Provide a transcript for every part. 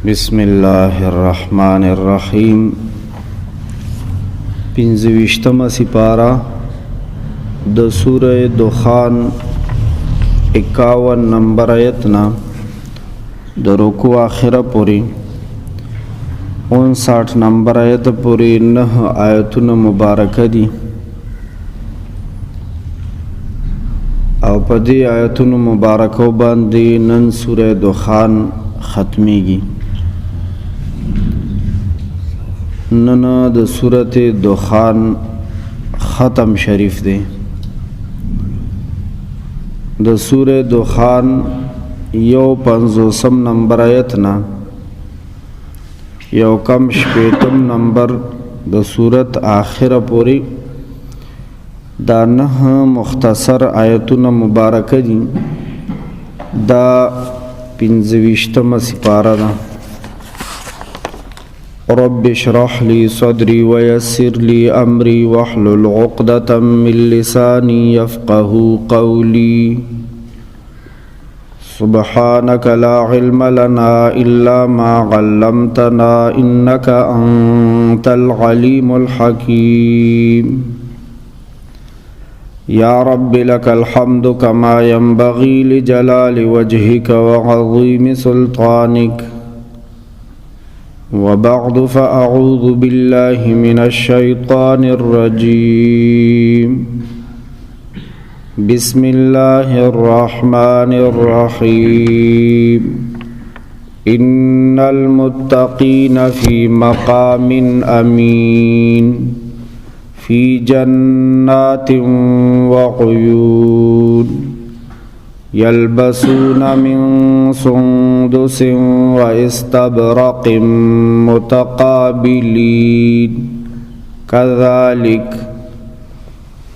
بسم الله الرحمن الرحیم 25 سپارہ د سورہ دخان 51 نمبر آیتنا د رکوع آخره پوری 59 نمبر آیت پوری 9 آیتونه مبارکه دي او په دې آیتونو مبارکو باندې نن سورہ دخان ختمیږي. نن د سورۃ دخان ختم شریف دی. د سورۃ دخان 50 نمبر آیتنا یو کم شپیتم نمبر د سورۃ آخره پوری دا 9 مختصر آیتونه مبارکه دي. دا 25 سپاره ده. رب اشرح لي صدري ويسر لي أمري واحلل عقدة من لساني يفقهوا قولي سبحانك لا علم لنا إلا ما علمتنا إنك أنت العليم الحكيم. يا رب لك الحمد كما ينبغي لجلال وجهك وعظيم سلطانك. وبعد فأعوذ بالله من الشيطان الرجيم. بسم الله الرحمن الرحيم. إن المتقين في مقام أمين في جنات وعيون يلبسون من سندس واستبرق متقابلين كذلك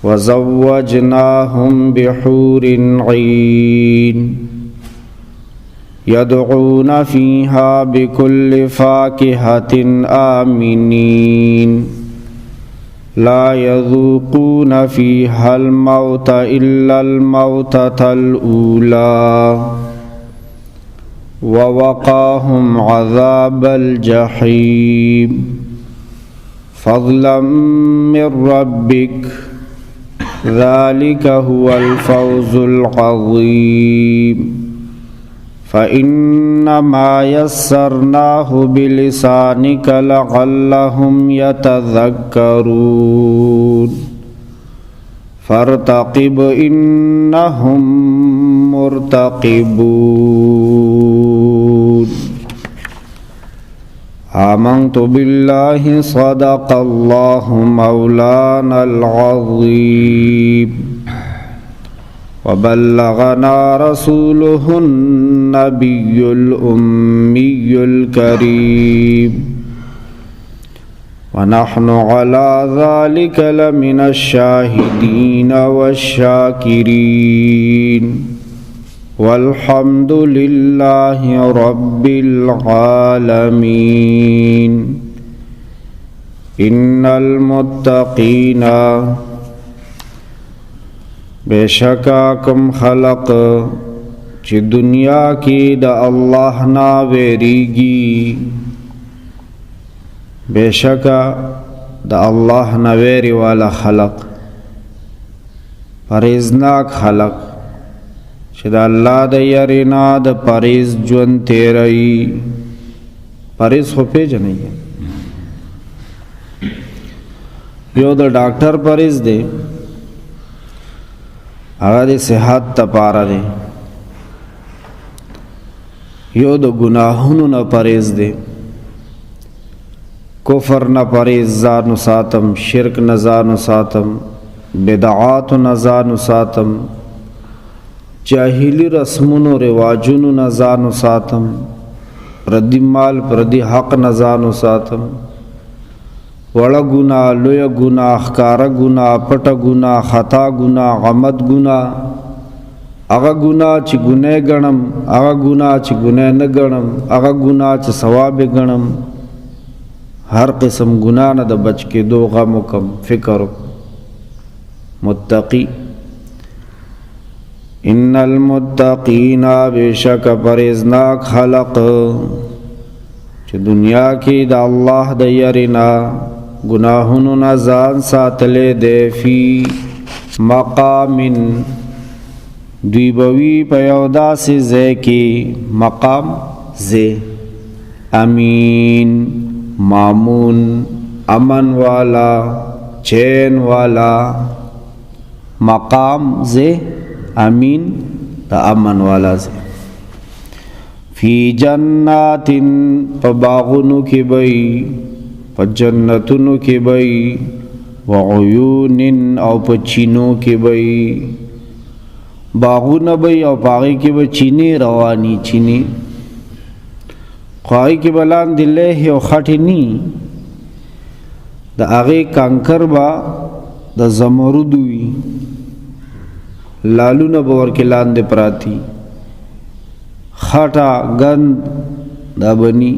وزوجناهم بحور عين يدعون فيها بكل فاكهة آمنين لا يذوقون فيها الموت إلا الموتة الأولى ووقاهم عذاب الجحيم فضلا من ربك ذلك هو الفوز العظيم. فإنما يسرناه بلسانك لعلهم يتذكرون فارتقب إنهم مرتقبون. آمنت بالله صدق الله مولانا العظيم وبلغنا رسوله النبي الأمي الكريم ونحن على ذلك لمن الشاهدين والشاكرين والحمد لله رب العالمين. إن المتقين بیشکا کم خلق چی دنیا کی دا اللہ نا ویریگی بیشکا دا اللہ نا ویری والا خلق پریزناک خلق چی دا اللہ دا یرینا دا پریز جون تیرئی پریز خو پی جنئی یو دا ڈاکٹر پریز دے هغه د صحت لپاره دی. یو د ګناهونو نه پرهیز دی. کفر نه پرهیز ځان ساتم، شرک نه ځان ساتم، بدعات نه ځان ساتم، جاهلی رسمونو رواجونو نه ځان ساتم، پردی مال پردی حق نه ځان ساتم، وړه ګناه لویه ګناه ښکاره ګناه پټه ګناه خطا ګناه عمد ګناه هغه ګناه چې ګناه ګڼم هغه ګناه چې ګناه نه ګڼم هغه ګناه چې ثواب ګڼم هر قسم ګناه نه د بچ کېدو غم وکم فکر متقی. ان المتقین بشک پرهیزناک خلق چې دنیا کې د الله د یرینا گناهونو نه ځان ساتلې دی فی مقام دوی بوي په یو داسې ځای کې مقام ځای امین مامون امن والا چین والا مقام ځای امین د امن والا ځای فی جنات په باغونو کې بئی په جنتونو کې بئی وعیون او په چینو کې بئی باغونه بئی او پاغی کې به چینی روانی چینی خواهی کې بلان دلیه او خټی نی د هغې کانکر با د زمرودو وي لالونه به ورکې لاندې پراتی خټه گند دا بنی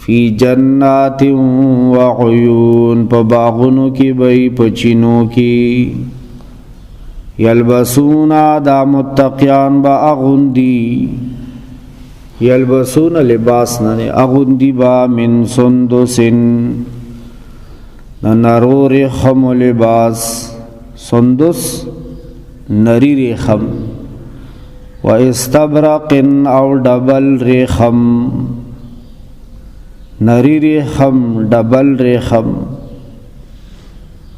فی جنات وعیون په باغونو کې بئی په چینو کې یلبسون دا متقیان با اغندی یلبسون لباس نه اغندی با من سندسن نرو رخم لباس سندس نری رخم و استبرق او ڈبل رخم نری رخم ڈبل رخم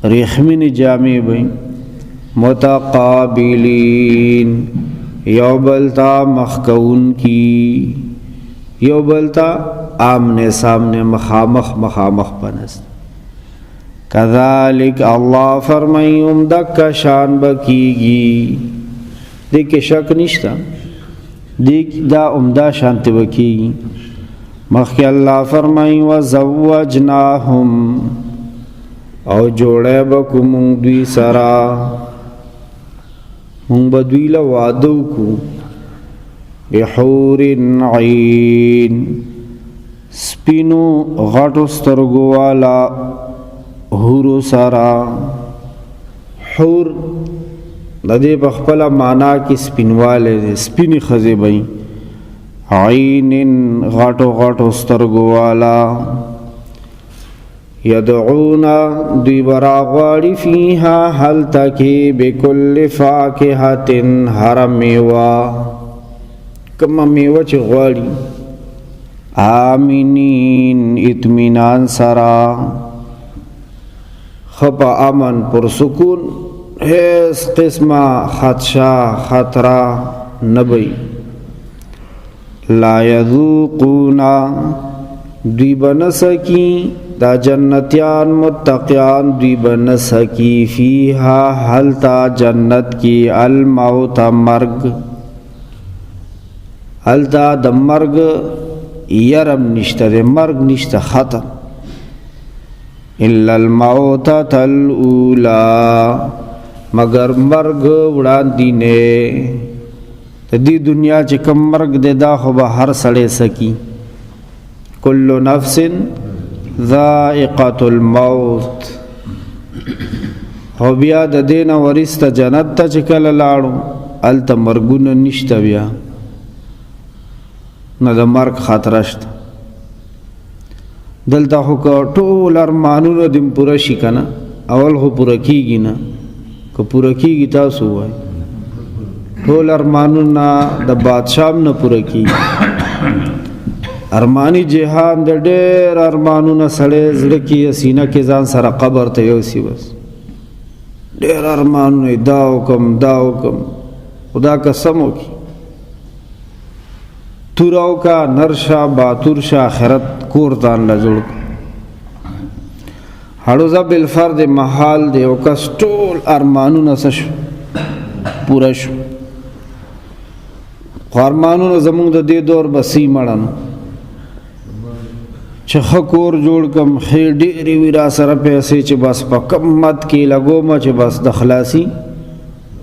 رخمین جامع بین متقابلین یو بلتا مخکون کی یو بلتا آمنے سامنے مخامخ پنست کذالک اللہ فرمائیم دک شان بکیگی دیکھ شک نشتا دیکھ دا عمدہ شانتی بکیگی مخی اللہ فرمائیم وزوجناہم او جوڑے بکو مونگ دوی سرا مونگ بدوی لوادو کو بحور عین سپینو غٹو سترگو والا حورو سرا حور ددے بخپلا مانا کی سپینوالے دے سپینی خزے بئی عین غٹو سترگو والا یدعونا دوی براغواڑی فیہا حل تکی بکل فاکہت حرم میوا کم میوا چی غواڑی آمینین اطمینان سرا خپا امن پرسکون حیث قسمہ خدشہ خطرہ نبی لا یذوقونا دوی بنسکی دا جنتیان متقیان دوی بنسکی فیہا حلتا جنت کی الموت مرگ حلتا دا مرگ یرم نشتا دے مرگ نشتا ختم الا الموتۃ الاولی مگر مرگ وڑان دینے دی دنیا چی کم مرگ دے دا خوبا ہر سڑے سکی کل نفس ذائقۃ الموت ہو بیا د دین ورست جنت ته چکل لاړو الته مرګونه نشته بیا نه د مرګ خطر شته دلته خو ټول ارمانونه دم پوره شي کنه اول خو پوره کیږي نه که پوره کیږي تاسو وای ټول ارمانونه د بادشاہ نه پوره کیږي ارمانی جهان د ډېر ارمانونه سړی زړه کې سینه کې ځان سره قبر ته یوسي بس ډېر ارمانونه دا وکم خدا قسم وکي توراو کا نرشا باتور شا آخرت کور ځان له جوړ هړوزه بالفرد محال دی او کس ټول ارمانونه سش پورا شو خو ارمانونه زمونږ د دې دور بسی مړن چې خکور جوړ کم خیر ډېرې وي را سره پیسې چې بس په کم مت کې لګوم چې بس د خلاصي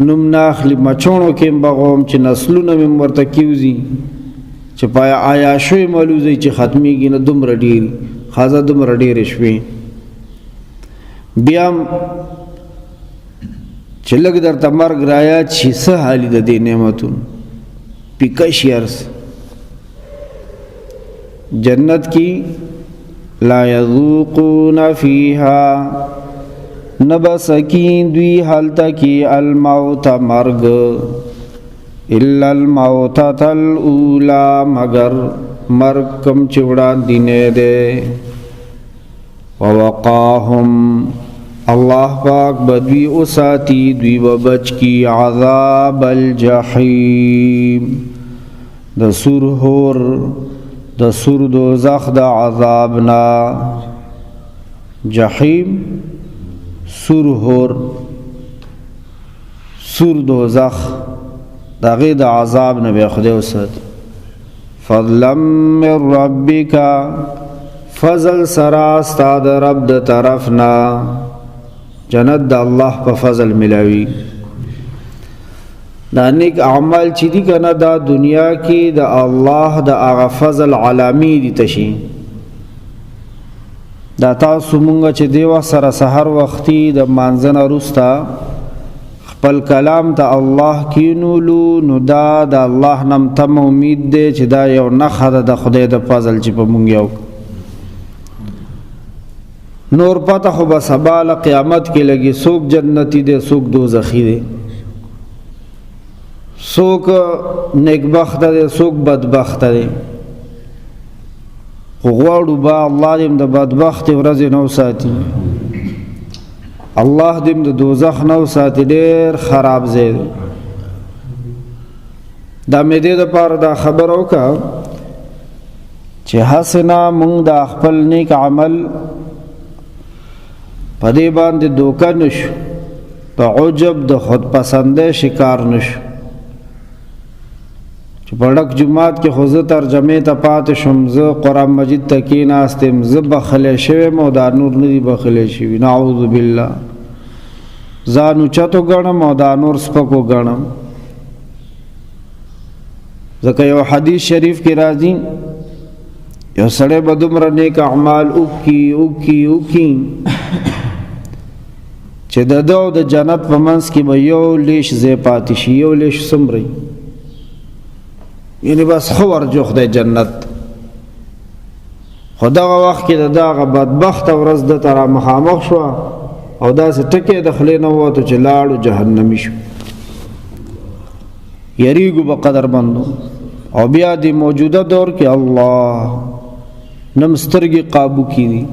نوم نه اخلي مچوڼو کې بغوم چې نسلونه مې ورته کیوزي چې پایا آیا شوی ملوزي چې ختميږي نه دومره ډېرې خازه دومره ډېرې شوې بیا چې لږ درته مرګ رایا چې څه حالي د دې نعمتونو پیکش یارس جنت کی لا یذوقون فیہا نبسکین دوی حالتا کی الموت مرگ الا الموتۃ الاولی مگر مرگ کم چوڑان دینے دے ووقاہم اللہ پاک بدوی اساتی دوی بچ کی عذاب الجحیم د سور ہور د سور دوزخ د عذابنا جحیم سور ہور سور دوزخ دا غید عذاب نبی خدای اساتی فضلا من ربک فضل سرا استاد رب د طرفنا جنت دا اللہ پا فضل ملاوی دا نیک اعمال چی دی کنا دا دنیا کی دا اللہ دا آغا فضل علامی دی تشی دا تاسو مونگا چی دیو سر سحر وقتی دا مانزن رستا خپل کلام تا اللہ کینولو نو دا اللہ نم تم امید دے چی دا یو نخد دا خدای دا فضل چی پا مونگیو نور پتہ خو بس سبال قیامت کے لگی سوک جنتی دے سوک دوزخی دے سوک نیکبخت دے سوک بدبخت دے غواړو با اللہ دیم دا بدبخت ورز نو ساتی اللہ دیم دا دوزخ نو ساتی دیر خراب زید دا میدے دا پار دا خبر اوکا چه حسنا مونگ دا اخپل نیک عمل پدی باندې دوکه نشو په عجب د خود پسندې شکار نشو چې پړک جمعات کې خو زه ترجمه ته پاتې شم زه قرآن مجید ته کېناستم زه بخلی شویم او دا نور نه دي بخلی شوي نعوذ بالله ځان اوچتو ګڼم او دا نور سپکو ګڼم ځکه یو حدیث شریف کې راځي یو سړی به دومره نیک اعمال وکړي چې د دو د جنت په منځ کې به یو لیش ځای پاتې شي یو لیش څومره یعنی بس خو ورجوخ دی جنت خو دغه وخت کې د دغه بدبخته ورځ دته را مخامخ شوه او داسې ټکې د خولې نه ووتو چې لاړو جهنمي شو یریږو به قدرمندو او بیا د موجوده دور کې الله نم سترګې قابو کی دي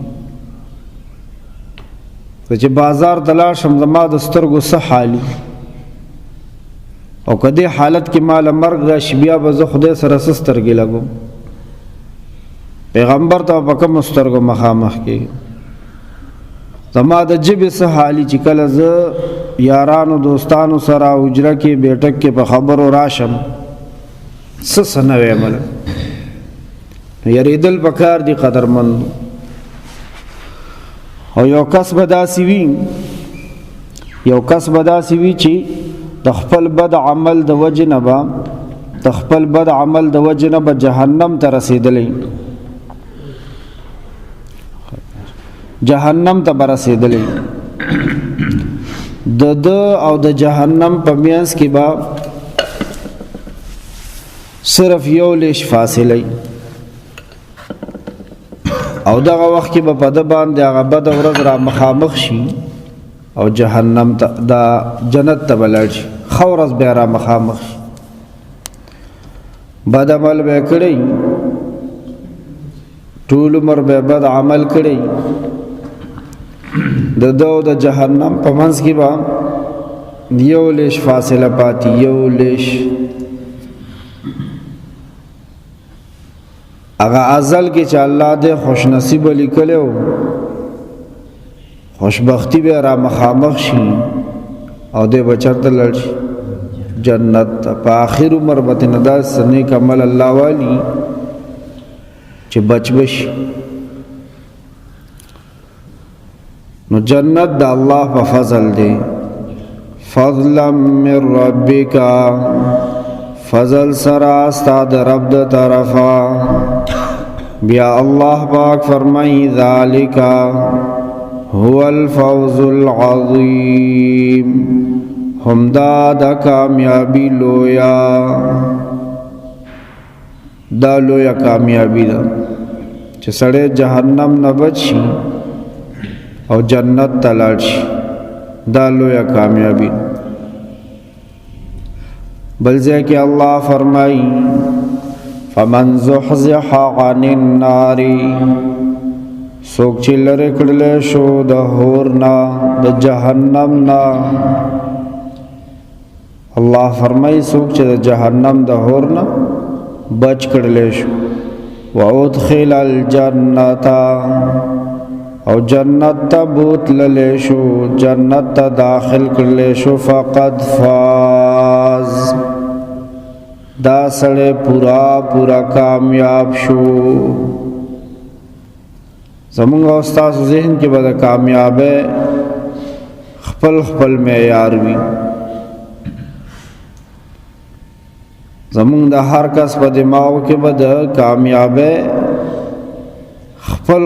چې بازار دلا شم زما د سترګو څه حالي او کدی حالت کې مال مرګ راشي بیا به زه خدای سره سترګې لګوم پیغمبر ته په کوم سترګو مخامخ کې زما د جبې څه حالي چې کله زه یارانو دوستانو سره اجره کې بیٹک کې په خبرو راشم څه نه ویمل یریدل پکار دی قدرمند او یو کس بداسي وي چې د خپل بد عمل د وجه نه به جهنم ته رسیدلی د او د جهنم په میانس کې به صرف یو لیش فاصله او دغه وخت کې به په د باندې هغه بد ورځ را مخامخ شي او جهنم ته دا جنت ته بلل شي خو ورځ بیا را مخامخ شي بد عمل به کړی ټول عمر به بد عمل کړی د جهنم په منځ کې به یو لیش فاصله پاتې یو لیش اگه ازل کې چې الله دې خوش نصیب لیکلو خوشبختی به را مخامخ شي او دې بچرته لړ شي جنت په آخر عمر به ندا سنې کمل الله والی چې بچبش نو جنت د الله په فضل دی فضلا من ربک فضل سرا استاد رب د طرفا بیا اللہ پاک فرمائی ذالک هو الفوز العظیم ہم دا کامیابی لویا دا لویا کامیابی دا چې سړی جهنم نه بچ شي او جنت ته لاړ شي، دا لویه کامیابي. بل ځای کې الله فرمایي فمن زحزح عن النار، څوک چې لرې کړلی شو د اور نه، د جهنم نه. الله فرمایي څوک چې د جهنم د اور نه بچ کړلی شو، وادخل الجنة، او جنت ته بوتللی شو، جنت ته داخل کړلی شو، فقد فاز، دا سړی پورا کامیاب شو. زمونږ او ستاسو ذهن کې به د کامیابۍ خپل معیار وي. زمونږ د هر کس په دماغ کې به د کامیابۍ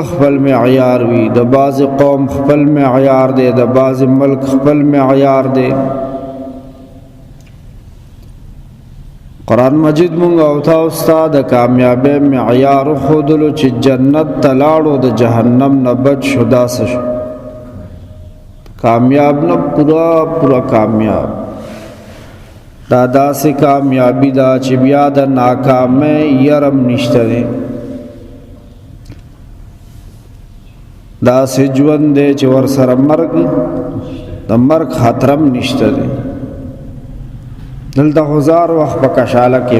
خپل معیار وي. د بعض قوم خپل معیار دی، د بعض ملک خپل معیار دی. قرآن مجید مونږ او تاسو ته د کامیابۍ معیار ښودلو چې جنت ته لاړو د جهنم نه بچ شو، داسې شو کامیاب نه پورا کامیاب. دا داسې کامیابی دا چې بیا د ناکامۍ یرم نشته دی. داسې ژوند دی چې ورسره د مرګ خطرم نشته دی. دلته هزار وخت په کشاله کې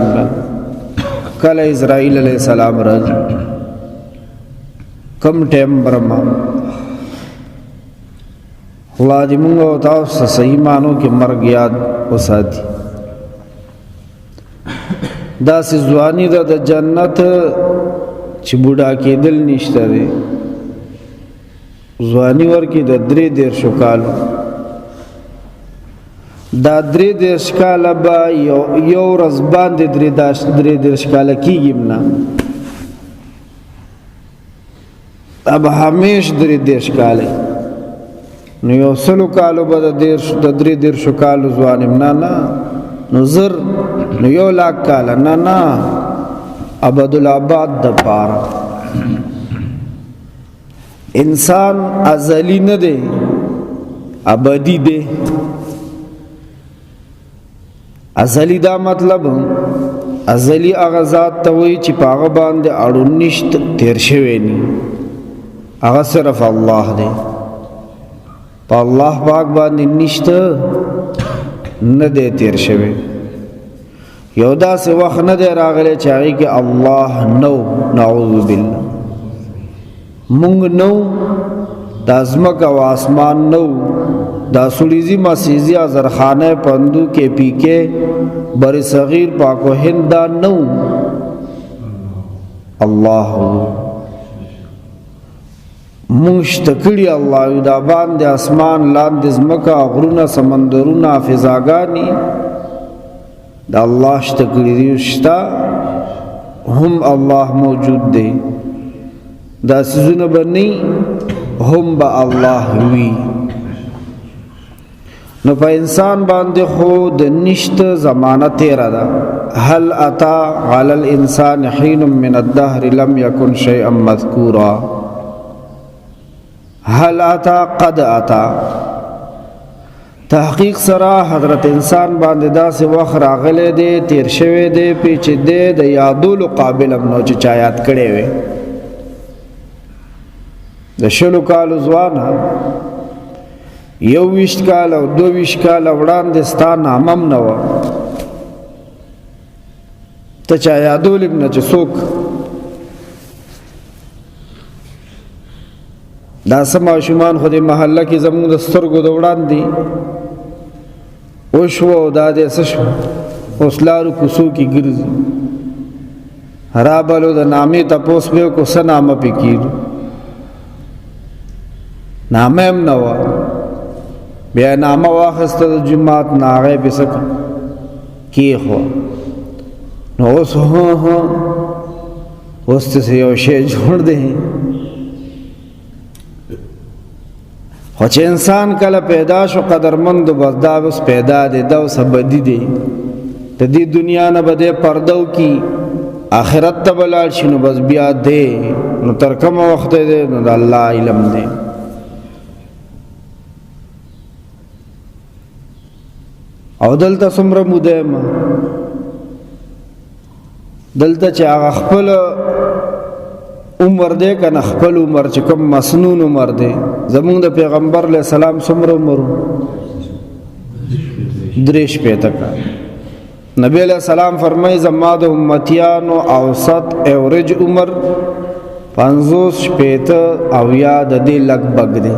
کله اسرائیل علیہ السلام راځي، کم ټیم برما خدا دې موږ او تاسو صحیح مانو کې مرګ یاد وساتي. داسې ځواني ده د جنت چې بوډا کېدل نشته دی. ځواني ورکې د 33 کالو، دا 33 کاله به یو ورځ باندې 33 کاله کېږي نه، دا به همیش 33 کاله. نو یو 100 کالو به د 33 کالو ځوان نه نو زر نو 1,00,000 کاله نه ابدالآباد د پاره. انسان ازلی نه دی، ابدی دی. ازلی دا مطلب ازلی هغه ذات ته وایي چې په هغه باندې اړون نشته، تیر شوی نه، هغه صرف الله دی. په الله پاک باندې نشته، نه دی تیر شوی. یو داسې وخت نه دی راغلی چې هغې کې الله نو، نعوذ بالله. مونږ نو، دا ځمکه او آسمان نو، دا سولیزی مسیزی ازرخانه پندو کے پی کے بر صغیر پاک و ہند دا نو، اللہ مشتکڑی اللہ دا باند اسمان لاند ځمکه غرونه سمندرونه فضاګانی دا الله شتکړي دي شتا هم الله موجود دی. دا سيزونه بني هم با الله وی. نو په انسان باندې خود نشته زمانه تیرا ده. هل اتا علی الانسان حين من الدهر لم يكن شيئا مذكورا. هل اتا قد اتا. تحقیق سره حضرت انسان باندې داسې وخت راغلی دی، تیر شوی دی، پیچ دی، د یادولو قابل هم نو چې چا یاد کړی وي. د 20 کالو ځوانه 21 کال او 22 کال وړاندې ستا نامه هم نه وه، ته چا یادول هم نه چې څوک. دا څه ماشومان خو دې محله کې زموږ د سترګو د وړاندې وشوه او دا دې څه شوه، اوس لارو کوڅو کې ګرځي. رابلو د نامې تپوس به وکړو څه نامه پې کېږي، نامه هم نه وه. بیا نامه واخسته د جماعت نه، هغه یې پې څه کړه کېښوه. نو اوس اوس ته یو شی جوړ دی. خو چې انسان کله پیدا شو قدرمند، بس دا اوس پیدا دی، دا اوس ابدي دی. د دې دنیا نه به دی پرده وکړي، آخرت ته بلال شي نو بس بیا دی نو تر کوم وخت دی نو د الله علم دی. او دلته څومره موده ما دلته چې هغه خپل عمر دی که نه خپل عمر چې کوم مسنون عمر دی. زمونږ د پیغمبر علیه السلام څومره عمر و؟ 63 کال. نبی علیہ السلام فرمائی زما د امتیانو اوسط ایوریج عمر 50 شپیته او یا د دې لګ بګ دی.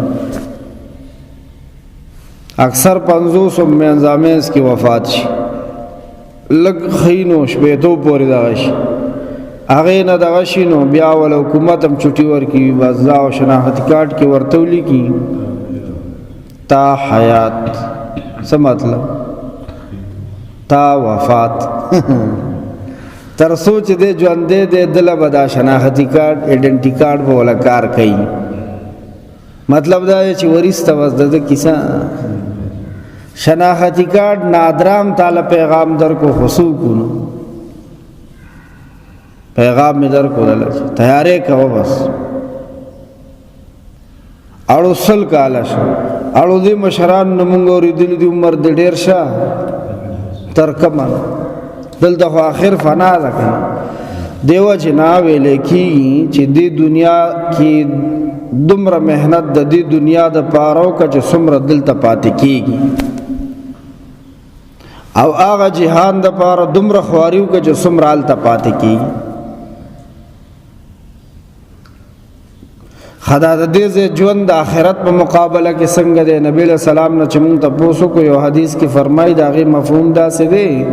اکثر 50 منځامینځ کې وفات شي، لګ خینو شپیتو پورې دغه شي، هغې نه دغه شي نو بیا ول حکومت هم چټي ورکوي، بس دا او شناخت کارت کې ورته ولیکي تا حیات. څه مطلب؟ تا وفات. تر سوچ دے ژوندی دی دله به دا شناختی کارت ایډنټي کارت به وله کار کوي. مطلب دا دی چې وریسته بس د ده کیسه شناختی کارت نادرام تاله پیغام در کو خصوصو نو پیغام می در کو دله تیاری کوه بس اړو 100 کاله شو. اړو دې مشران نه مونږ اورېدلي دي عمر د ډېر شه تر کمه دلته خو آخر فنا ده که نه. دیوه چې نا ویلی کېږي چې دې دنیا کې دومره محنت د دې دنیا د پاره وکړه چې څومره دلته پاتې کېږي، او هغه جهان د پاره دومره خواري وکړه چې څومره هلته پاتې کېږي. خدا د دې ځای ژوند د آخرت په مقابله کې څنګه دی؟ نبی علیہ السلام نه چې مونږ تپوس وکړو، یو حدیث کې فرمایي د هغې مفهوم داسې دی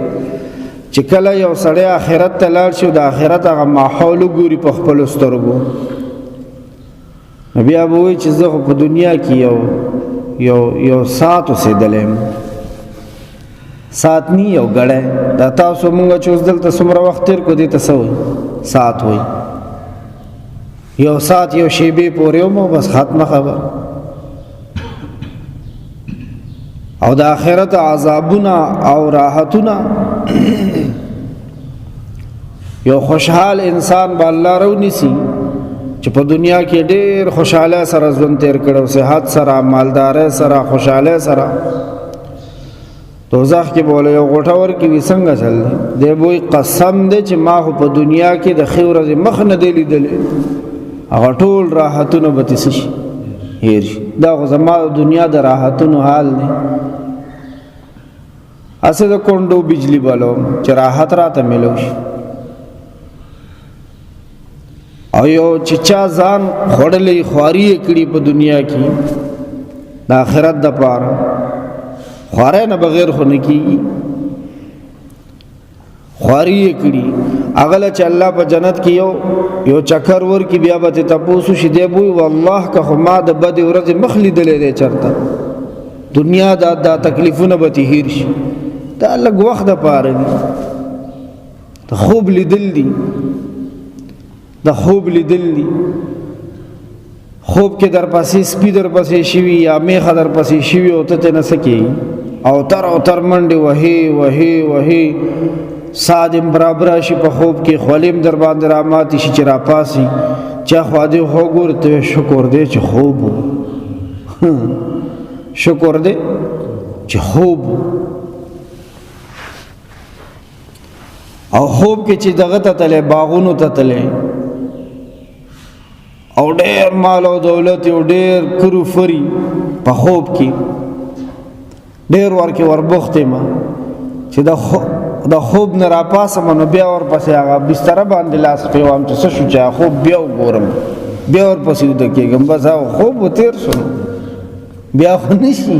چې کله یو سړی آخرت ته لاړ شي د آخرت هغه ماحول وګوري په خپلو سترګو، نو بیا به وایي چې زه خو په دنیا کې یو ساعت اوسېدلی یم. ساعت نی یو ګړی. دا تاسو مونږ چې اوس دلته څومره وخت تېر کړو دې ته څه وایي؟ ساعت وایي. یو ساعت یو شیبې پورې ومو بس ختمه خبر. او د آخرت عذابونه او راحتونه یو خوشحال انسان به الله رونیسي چې په دنیا کې ډېر خوشحاله سره ژوند تېر کړی، صحت سره، مالدارۍ سره، خوشحالی سره. دوزخ کې به وله یو غوټه ورکوي څنګه چل دی؟ دی به وایي قسم دی چې ما خو په دنیا کې د ښې ورځې مخ نه دی لیدلی، هغه ټول راحتونه به څه شي؟ هیر شي. دا خو زما د دنیا د راحتونو حال دی. هسې د کونډو بجلی بلوم چې راحت راته میلو شي. او یو چې چا ځان خوړلی خواري یې کړي په دنیا کې د آخرت دپاره، خواری نه بغیر خو نه کېږي، خواری یې کړي هغه چې الله په جنت کې یو چکر ورکړي بیا به ترې تپوس وشي، دی به وایي والله که خو ما د بدې ورځې مخ لیدلی دی چېرته، دنیا دا تکلیفونه به ترې هیر شي. دا لږ وخت دپاره دي، د خوب لیدل دي، د خوب لیدل دي. خوب کې در پسې سپي در پسې شوي یا میخه در پسې شوي او ته ترې نه څه کېږي، او تر منډې وهې سا دې برابره شي په خوب کې، خولې در باندې راماتې شي چې راپاسي چا خوا دې وګورې ته شکر دی چې خوب و، شکر دی چې خوب و. او خوب کې چې دغه ته تللی باغونو ته تللی او ډېر مال او دولت او ډېر کرو فری په خوب کې ډېر ورکې وربخت یم چې د خوب نه راپاسم نو بیا ورپسې هغه بستره باندې لاس پرېوم چې څه شو چې خوب بیا وګورم، بیا ورپسې ویده کېږم، بس هغه خوب و تېر شو بیا خو نه شي.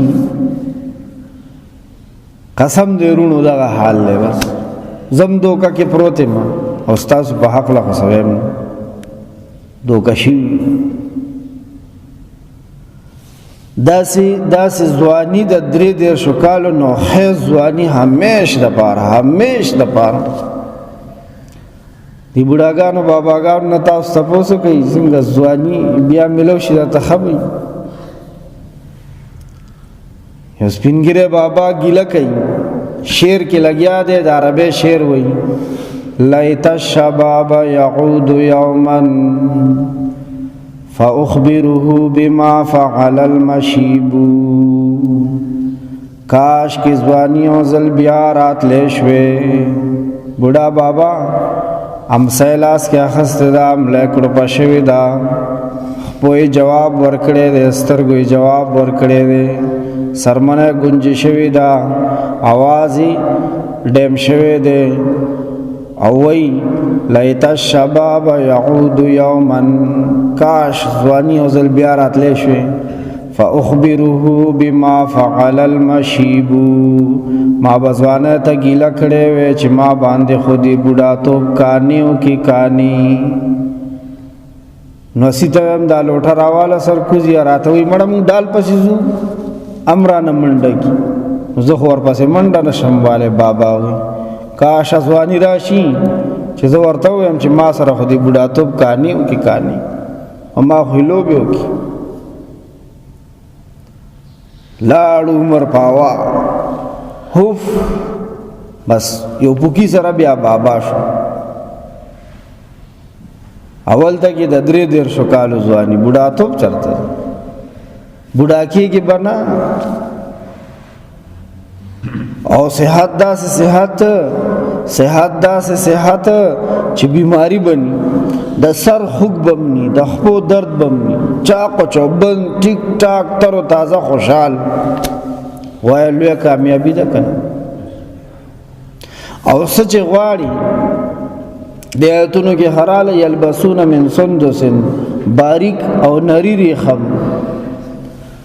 قسم دی وروڼو دغه حال دی. بس زم دوکه کې پروت یم او ستاسو په حقله خو څه ویم نه، دوکه شوي. داسې ځواني د 33 کالو نو خیز ځواني همیش دپاره دی بوډاګانو باباګانو نه تاسو تپوس کوي څنګه ځواني بیا میلو شي درته ښه وي. یو سپین ږیری بابا ګیله کوي، شعر کې لګیا دی، د عربی شعر وایي لیت الشباب یعود یوما فاخبره بما فعل المشیب. کاش کی ځوانیو ځل بیا راتلی شوې. بوډا بابا امسای لاس کې اخیستې ده، املی کړپه شوې ده، خپوی جواب ورکړی دی، سترګوی جواب ورکړی دی، سرمنه ګونجې شوې ده، آواز یې ډیم شوی دی. او وی لیت الشباب یعود یوما، کاش ځواني او ځل بیا راتلی شوې. فاخبره بما فعل المشیب، ما به ځوانۍ ته ګیله کړې وې چې ما باندې خو دې بوډاتوب کانیو کې کاني. نو اسی ته ویم دا لوټه راواله سرکوزي راته وایي مړه مونږ ډال پسې ځو، ام رانه منډه کي. نو زه خو ورپسې منډه نه شم والی. بابا وایي کاش ځواني راشي چې زه ورته ووایم چې ما سره خو دې بوډاتوب کانیو کې کاني، او ما خو یې لوبې وکړي. لاړ عمر پاوا هوف، بس یو پوکی سره بیا بابا شو. اول تا کې د 3 کالو ځواني، بوډاتوب چرته بوډا کېږي به نه. او صحت داسې صحت داسې صحت چې بیماری بني، د سر خوږ بمني، د خپو درد بمني، چاق و چوبند ټیک ټاک تر و تازه خوشحال. وایه لویه کامیابي ده که نه؟ او څه چې غواړي د آیتونو کې هراله یلبسون من سندس باریک او نری ریخم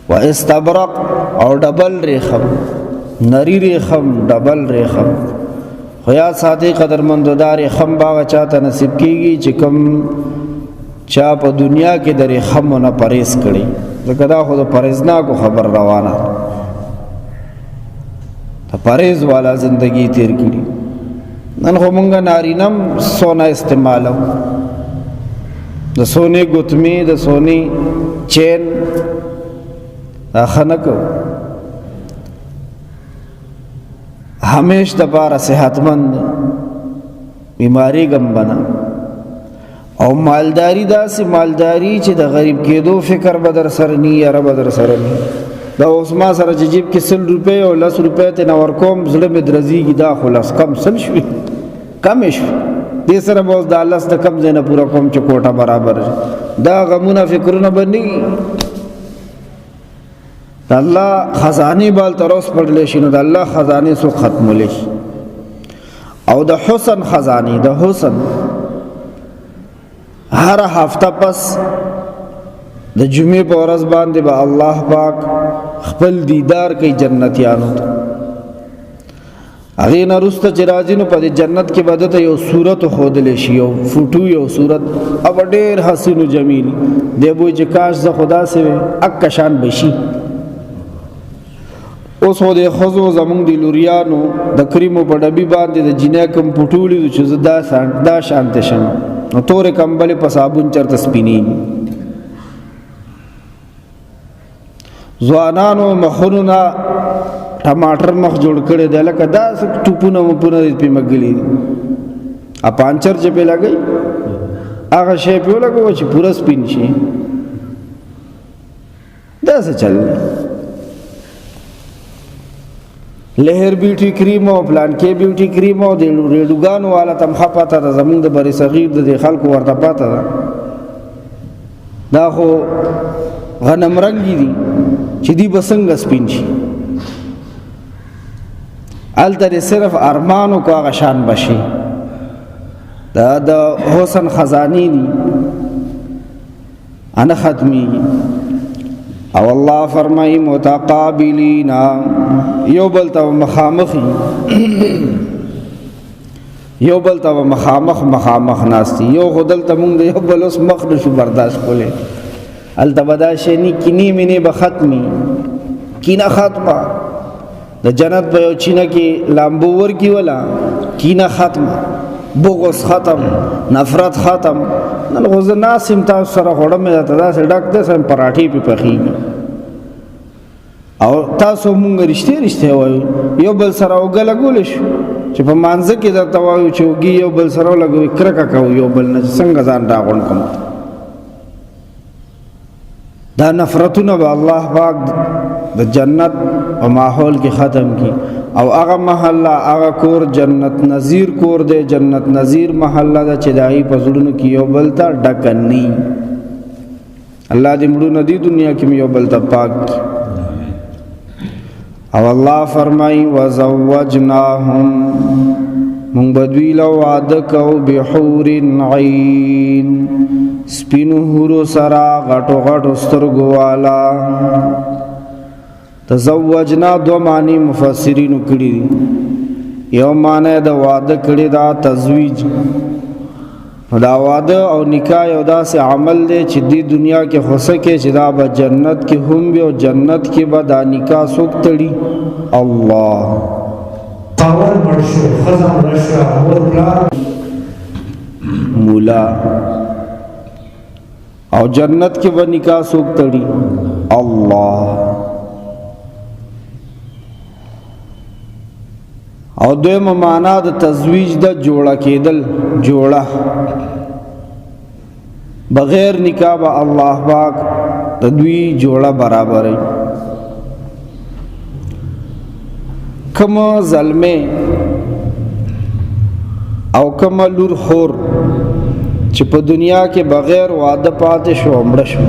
و استبرق او ډبل ریخم، نری ریخم ډبل ریخم. خو یاد ساتي قدرمندو دا ریخم باغه چاته نصیب کیږي چې کوم چا په دنیا کې د ریخمو نه پرهیز کړي، ځکه دا خو د پرهیزناکو خبر روانه د پرهیز والا زندگی تیر کړي. نن خو مونږ نارینم سونا استعمالو، د سونې ګوتمې، د سونې چین، دا ښه نه کوو. همیش د پاره صحتمند بیماری غم بنا. او مالداری داسې مالداری چې د غریب کېدو فکر به در سره نی، یاره به در سره نی. دا اوس ما سره چې جیب کې 100 روپۍ او 10 روپۍ ته نه ورکوم، زړه مې درزېږي دا خو لس کم 100 شوي، کمې شوي. دې سره به اوس دا 10 د کم ځای نه پوره کوم چې کوټه برابر شي. دا غمونه فکرونه به نه وي. د الله خزانې بال تر اوس پړلی شي، نو د الله خزانې څوک ختمولی شي. او د حسن خزانې، د حسن هر هفته پس د جمعې په ورځ باندې به الله پاک خپل دیدار کوي جنتیانو ته. هغې نه وروسته چې راځي نو په دې جنت کې به دته یو صورت ښودلی شي، یو فوټو، یو صورت، او ډېر حسین و جمیل. دی به وایي چې کاش زه خو داسې وې، اکه شان به شي. اوس خو د ښځو زمونږ د لوریانو د کریمو په ډبي باندې د جینۍ کوم پوټو ولیدو چې زه دا شانتې شم، نو تورې کمبلې په صابون چېرته سپینېږي. ځوانانو مخونو نه ټماټر مخ جوړ کړی دی، لکه داسې ټوپونه وپونه دې پې مږلي دي. پانچر چې پې لګوي هغه شی پې ولګوه چې پوره سپین شي. داسې چل دی. لهر بیوټي کریم او پلانکې بیوټي کریم او د ریډوګانو والا ته هم ښه پته ده، زمونږ د بر صغیر د دې خلکو ورته پته ده. دا خو غنم رنګي دي چې دی به څنګه سپین شي. هلته دې صرف ارمانو کو هغه شان بشي. دا د حسن خزانې دي، نه ختمیږي. او الله فرمایي متقابلینا، یو بل ته مخامخ یو بل ته مخامخ ناستي. یو خو دلته مونږ د یو بل اوس مخ نشو برداشت کولی. هلته به دا شی نه، کینې مینې به ختمي، کینه ختمه. د جنت په یو چینه کې لامبو ورکي ولا کینه ختمه، بغض ختم، نفرت ختم. نن خو زه ناست یم تاسو سره خوړه مې درته داسې ډک دی سم پراټې پې پخېږي، او تاسو مونږ رښتیا وایو، یو بل سره اوږه لګولی شو. چې په مانځه کې درته وایو چې وږي یو بل سره ولګوي کرکه کوو یو بل نه څنګه ځان راغونډ کړو دا نفرتونه به الله پاک د جنت په ماحول کې ختم کی او هغه محله هغه کور جنت نظیر کور دی جنت نظیر محله ده چې دای په زړونو کې یو بل ته ډکنی الله دې مړو ندی دنیا کې یو بل ته پاک او الله فرمای وزوجناهم مونږ بدوی له وعده کو بحور عین سپینو حورو سرا غټو غټو سترګو والا تزوجنا دو معنی مفسرینو کړي دي یو معنی د وعده کړي دا تزویج دا وعده او نکاح یو داسې عمل دی چې دی دنیا کې خوسه کې چې دا به جنت کې هم وي او جنت کې به دا نکاح څوک تړي الله خاوند مړ شو ښځه مړه شوه مور پلار مولا او جنت کې به نکاح څوک تړي الله او دویم معنا د تزویج د جوړه کېدل جوړه بغیر نکاح به الله پاک د دوی جوړه برابرې کوم ظلمه او کوم لور خور چې په دنیا کې بغیر واده پاتې شو مړ شو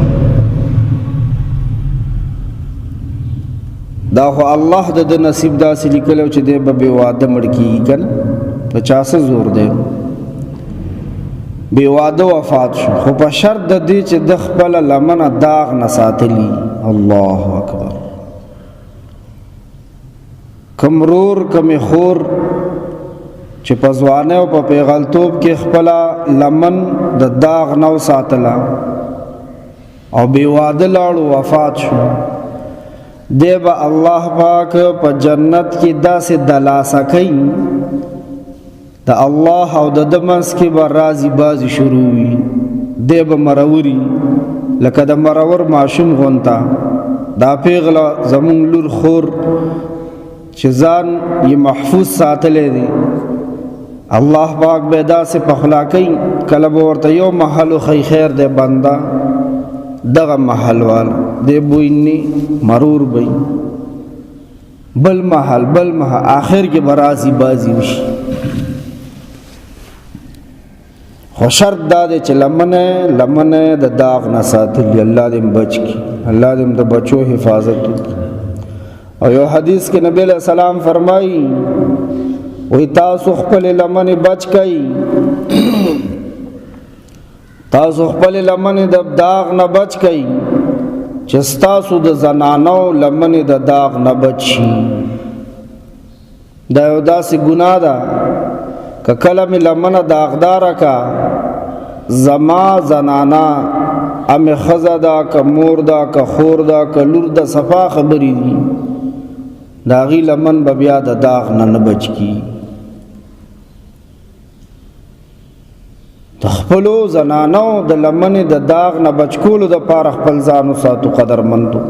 دا خو الله د نصیب داسې لیکلو چې دی به واده مړ کیږي کنه په چا څه زور دی بې واده وفات شو خو په شرط د دې چې د خپل لمنه داغ نه ساتلی الله اکبر کم رور کم خور چې په ځوانۍ او په پیغلتوب کې خپل لمن د داغ نو ساتلا او بې واده لاړو وفات شو دی با الله پاک په جنت کې داسې دلاسه کوي د الله او د دمنس کې به رازي بازي شروع وي دی به مروري لکه د مرور ماشوم غونتا دا پیغله زمون لور خور چې ځان یې محفوظ ساتلی دی الله پاک به داسې پخلا کوي کله به ورته یو محل خی خیر دی بنده دغه محل والا دی بوینی مرور بی بل محل آخر کې برازي بازي وشي خو شرط دا دی چې لمنه د داغ نه ساتلی الله دې بچ کی الله دې د بچو حفاظت وکړي او یو حدیث کې نبی علیہ السلام فرمایي وی تاسو خپل لمنه بچ کئ تاسو خپل لمنه د داغ نه بچ کئ چې تاسو د زنانو لمنه د داغ نه بچ شي دا یو داسې ګناه ده که کله مې لمنه داغداره کا زما زنانا ام ښځه ده که مور ده که خور ده که لور ده صفا خبرې دي د هغې لمن به بیا د داغ نه بچ کی د خپلو زنانو د لمنې د داغ نه بچ کولو دپاره خپل ځان وساتو قدرمندو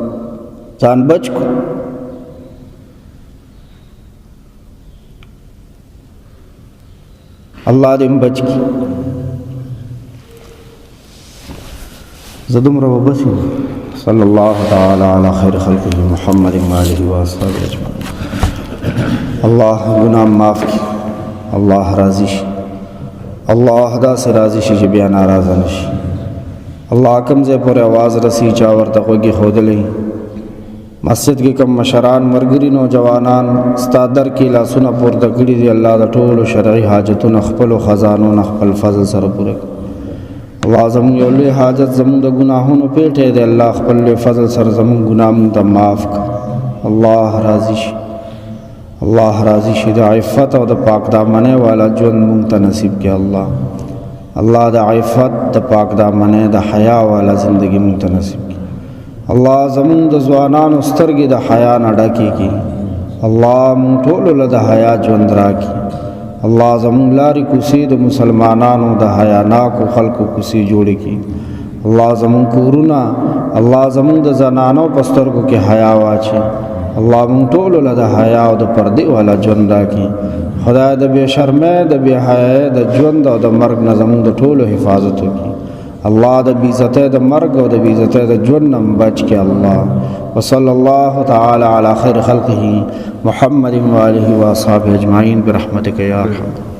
ځان بچ کو الله دې بچ کی زدم رو بس صلی الله تعالی علی خیر خلقه محمد و آله و اصحابه اجمعین الله گناہ معاف کی الله راضی شي الله دا سے راضی شي چې بیا ناراض نشي الله کوم ځای پر आवाज رسی چا ورته کوي خودلې مسجد کې کوم مشران مرګري نوجوانان ستادر کې لاسونه پورته کړی دي الله د ټولو شرعي حاجتونو خپل خزانو خپل فضل سره پوره الله زموږ یو لوی حاجت زموږ د ګناهونو پیټه دی الله خپل لوی فضل سره زموږ ګناهونه ته معاف کړي الله راضي شي الله راضي شي د عفت او د پاک دامنه والا ژوند مونږ ته نصیب کړي الله د عفت د پاک دامنه د حیا والا ژوندۍ مونږ ته نصیب کړي الله زموږ د ځوانانو سترګې د حیا نه ډکې کړي الله مونږ ټول له د حیا ژوند راکړي الله زموږ لارې کوڅې د مسلمانانو د حیاناکو خلکو کوڅې جوړې کړي الله زموږ کورونه الله زموږ د زنانو په سترګو کې حیا واچي الله مونږ ټول له د حیا او د پردې والا ژوند راکړي خدای د بے شرمۍ د بے حیاۍ د ژوند او د مرګ نه زموږ د ټولو حفاظت وکړي الله د بې عزتۍ د مرګ او د بې عزتۍ د ژوند نه بچ کړي الله وصلی الله تعالی علی خیر خلقه محمد و آله و اصحابه اجمعین برحمتک یا ارحم